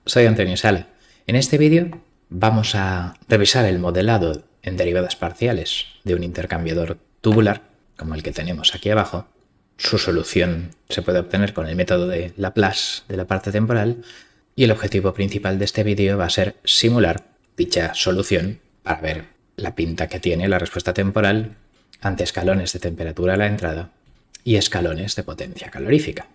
soy Antonio Sala. En este vídeo vamos a revisar el modelado en derivadas parciales de un intercambiador tubular, como el que tenemos aquí abajo. Su solución se puede obtener con el método de Laplace de la parte temporal y el objetivo principal de este vídeo va a ser simular dicha solución para ver la pinta que tiene la respuesta temporal ante escalones de temperatura a la entrada y escalones de potencia calorífica.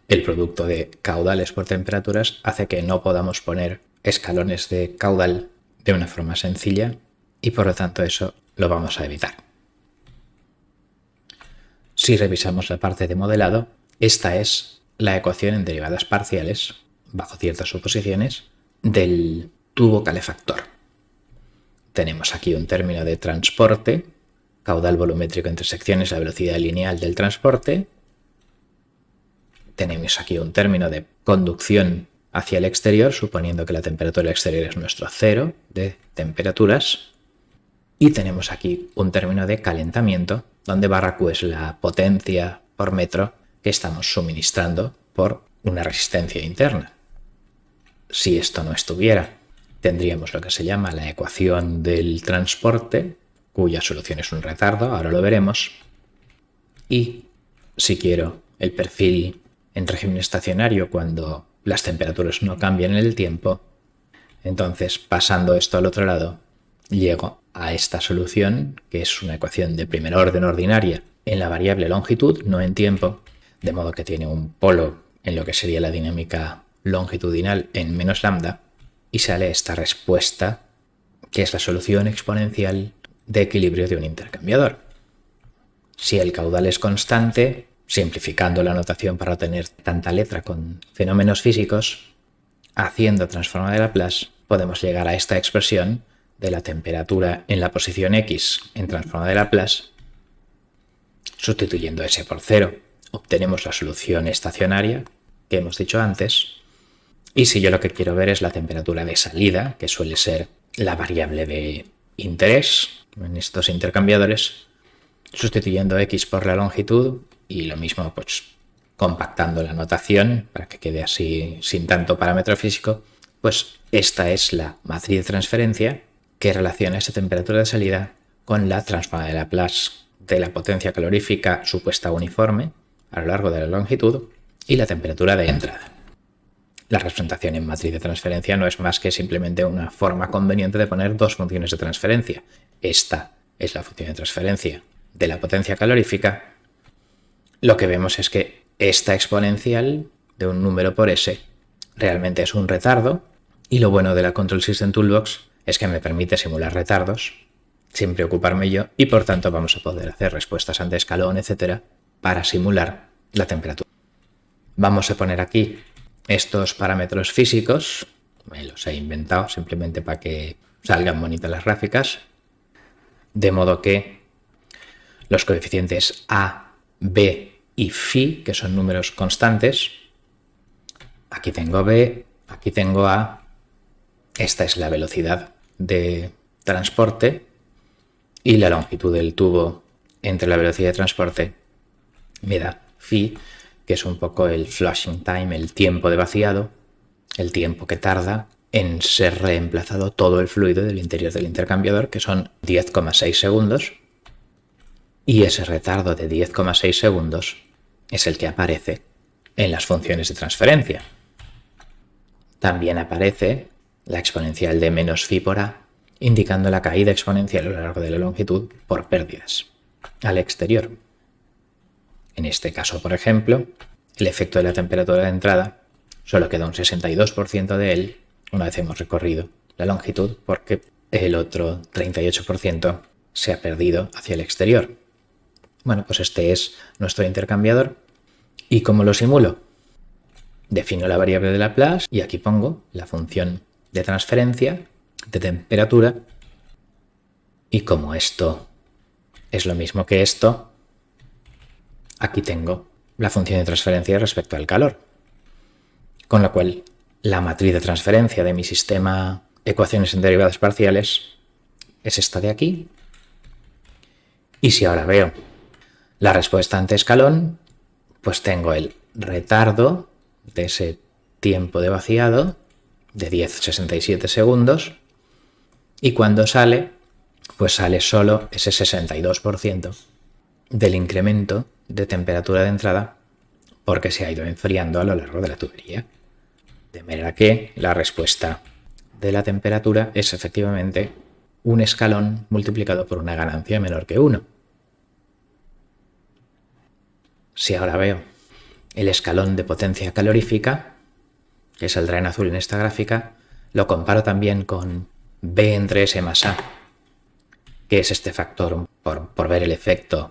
El producto de caudales por temperaturas hace que no podamos poner escalones de caudal de una forma sencilla y por lo tanto eso lo vamos a evitar. Si revisamos la parte de modelado, esta es la ecuación en derivadas parciales, bajo ciertas suposiciones, del tubo calefactor. Tenemos aquí un término de transporte, caudal volumétrico entre secciones, la velocidad lineal del transporte. Tenemos aquí un término de conducción hacia el exterior, suponiendo que la temperatura exterior es nuestro cero de temperaturas. Y tenemos aquí un término de calentamiento, donde barra Q es la potencia por metro que estamos suministrando por una resistencia interna. Si esto no estuviera, tendríamos lo que se llama la ecuación del transporte, cuya solución es un retardo, ahora lo veremos. Y si quiero el perfil en régimen estacionario cuando las temperaturas no cambian en el tiempo, entonces pasando esto al otro lado, llego a esta solución, que es una ecuación de primer orden ordinaria en la variable longitud, no en tiempo, de modo que tiene un polo en lo que sería la dinámica longitudinal en menos lambda, y sale esta respuesta, que es la solución exponencial de equilibrio de un intercambiador. Si el caudal es constante, simplificando la notación para obtener tanta letra con fenómenos físicos, haciendo transforma de Laplace, podemos llegar a esta expresión de la temperatura en la posición X en transforma de Laplace. Sustituyendo S por 0, obtenemos la solución estacionaria que hemos dicho antes. Y si yo lo que quiero ver es la temperatura de salida, que suele ser la variable de interés en estos intercambiadores, sustituyendo X por la longitud y lo mismo pues compactando la notación para que quede así sin tanto parámetro físico, pues esta es la matriz de transferencia que relaciona esa temperatura de salida con la transforma de Laplace de la potencia calorífica supuesta uniforme a lo largo de la longitud y la temperatura de entrada. La representación en matriz de transferencia no es más que simplemente una forma conveniente de poner dos funciones de transferencia. Esta es la función de transferencia de la potencia calorífica. Lo que vemos es que esta exponencial de un número por S realmente es un retardo, y lo bueno de la Control System Toolbox es que me permite simular retardos sin preocuparme yo, y por tanto vamos a poder hacer respuestas ante escalón, etcétera, para simular la temperatura. Vamos a poner aquí estos parámetros físicos, me los he inventado simplemente para que salgan bonitas las gráficas, de modo que los coeficientes A, B y phi, que son números constantes, aquí tengo B, aquí tengo A, esta es la velocidad de transporte y la longitud del tubo entre la velocidad de transporte me da phi, que es un poco el flushing time, el tiempo de vaciado, el tiempo que tarda en ser reemplazado todo el fluido del interior del intercambiador, que son 10,6 segundos, y ese retardo de 10,6 segundos es el que aparece en las funciones de transferencia. También aparece la exponencial de menos phi por A, indicando la caída exponencial a lo largo de la longitud por pérdidas al exterior. En este caso, por ejemplo, el efecto de la temperatura de entrada solo queda un 62% de él una vez hemos recorrido la longitud, porque el otro 38% se ha perdido hacia el exterior. Bueno, pues este es nuestro intercambiador. ¿Y cómo lo simulo? Defino la variable de Laplace y aquí pongo la función de transferencia de temperatura, y como esto es lo mismo que esto, aquí tengo la función de transferencia respecto al calor, con lo cual la matriz de transferencia de mi sistema ecuaciones en derivadas parciales es esta de aquí. Y si ahora veo la respuesta ante escalón, pues tengo el retardo de ese tiempo de vaciado de 10,67 segundos y cuando sale, pues sale solo ese 62% del incremento de temperatura de entrada porque se ha ido enfriando a lo largo de la tubería. De manera que la respuesta de la temperatura es efectivamente un escalón multiplicado por una ganancia menor que 1. Si ahora veo el escalón de potencia calorífica, que saldrá en azul en esta gráfica, lo comparo también con B entre S más A, que es este factor por ver el efecto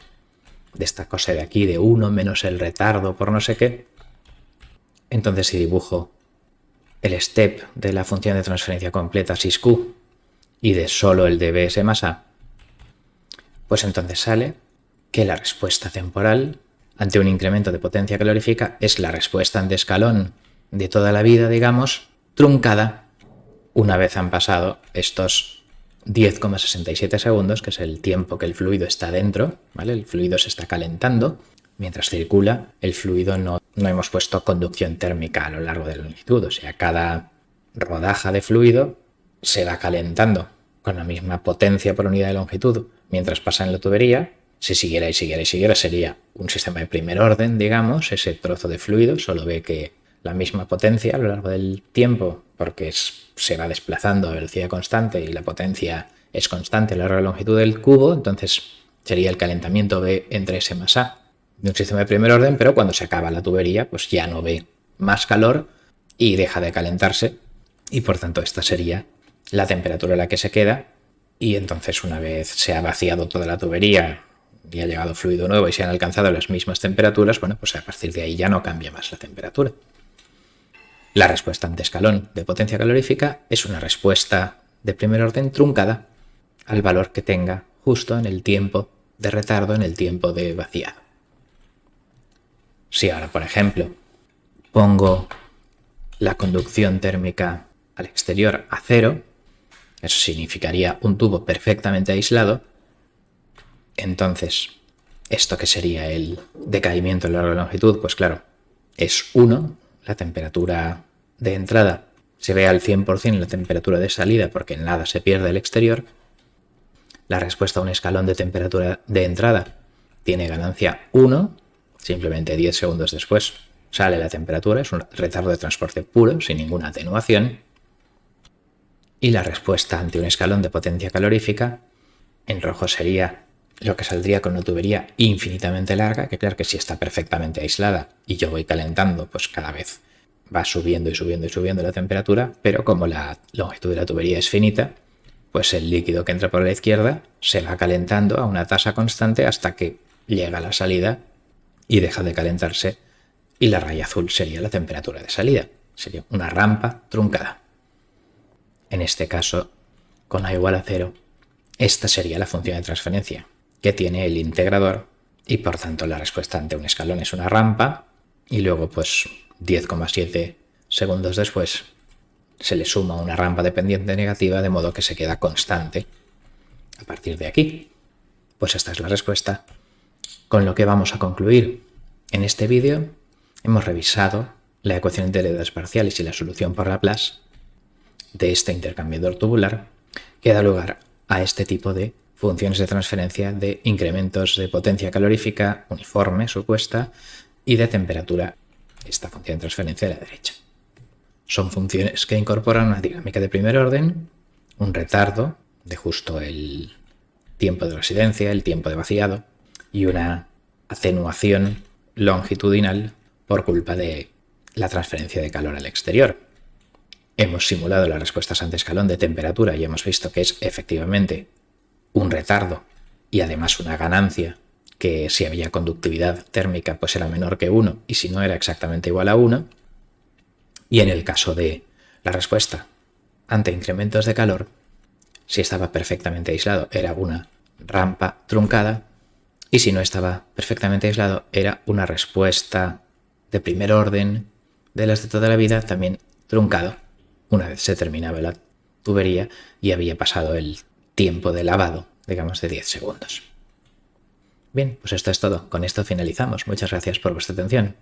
de esta cosa de aquí, de 1 menos el retardo por no sé qué. Entonces si dibujo el step de la función de transferencia completa sysq y de solo el de bs más a, pues entonces sale que la respuesta temporal ante un incremento de potencia calorífica es la respuesta ante escalón de toda la vida, digamos, truncada una vez han pasado estos 10,67 segundos, que es el tiempo que el fluido está dentro, ¿vale? El fluido se está calentando. Mientras circula, el fluido no hemos puesto conducción térmica a lo largo de la longitud. O sea, cada rodaja de fluido se va calentando con la misma potencia por unidad de longitud mientras pasa en la tubería. Si siguiera y siguiera y siguiera, sería un sistema de primer orden, digamos. Ese trozo de fluido solo ve que la misma potencia a lo largo del tiempo, porque se va desplazando a velocidad constante y la potencia es constante a lo largo de la longitud del cubo. Entonces sería el calentamiento B entre S más A de un sistema de primer orden, pero cuando se acaba la tubería, pues ya no ve más calor y deja de calentarse, y por tanto esta sería la temperatura a la que se queda. Y entonces, una vez se ha vaciado toda la tubería y ha llegado fluido nuevo y se han alcanzado las mismas temperaturas, bueno, pues a partir de ahí ya no cambia más la temperatura. La respuesta ante escalón de potencia calorífica es una respuesta de primer orden truncada al valor que tenga justo en el tiempo de retardo, en el tiempo de vaciado. Si ahora, por ejemplo, pongo la conducción térmica al exterior a 0, eso significaría un tubo perfectamente aislado, entonces, ¿esto qué sería el decaimiento a lo largo de la longitud? Pues claro, es 1, la temperatura de entrada se ve al 100% en la temperatura de salida porque nada se pierde al exterior. La respuesta a un escalón de temperatura de entrada tiene ganancia 1, simplemente 10 segundos después sale la temperatura, es un retardo de transporte puro, sin ninguna atenuación. Y la respuesta ante un escalón de potencia calorífica, en rojo sería lo que saldría con una tubería infinitamente larga, que claro que si está perfectamente aislada y yo voy calentando, pues cada vez va subiendo y subiendo y subiendo la temperatura, pero como la longitud de la tubería es finita, pues el líquido que entra por la izquierda se va calentando a una tasa constante hasta que llega a la salida y deja de calentarse, y la raya azul sería la temperatura de salida, sería una rampa truncada. En este caso, con A igual a 0, esta sería la función de transferencia que tiene el integrador, y por tanto la respuesta ante un escalón es una rampa, y luego pues 10,7 segundos después se le suma una rampa dependiente negativa, de modo que se queda constante a partir de aquí. Pues esta es la respuesta, con lo que vamos a concluir. En este vídeo hemos revisado la ecuación de integridades parciales y la solución por Laplace de este intercambiador tubular que da lugar a este tipo de funciones de transferencia de incrementos de potencia calorífica uniforme supuesta y de temperatura, esta función de transferencia de la derecha. Son funciones que incorporan una dinámica de primer orden, un retardo de justo el tiempo de residencia, el tiempo de vaciado, y una atenuación longitudinal por culpa de la transferencia de calor al exterior. Hemos simulado las respuestas ante escalón de temperatura y hemos visto que es efectivamente un retardo y además una ganancia, que si había conductividad térmica pues era menor que 1 y si no era exactamente igual a 1. Y en el caso de la respuesta ante incrementos de calor, si estaba perfectamente aislado era una rampa truncada, y si no estaba perfectamente aislado era una respuesta de primer orden de las de toda la vida, también truncado, una vez se terminaba la tubería y había pasado el tiempo de lavado, digamos, de 10 segundos. Bien, pues esto es todo. Con esto finalizamos. Muchas gracias por vuestra atención.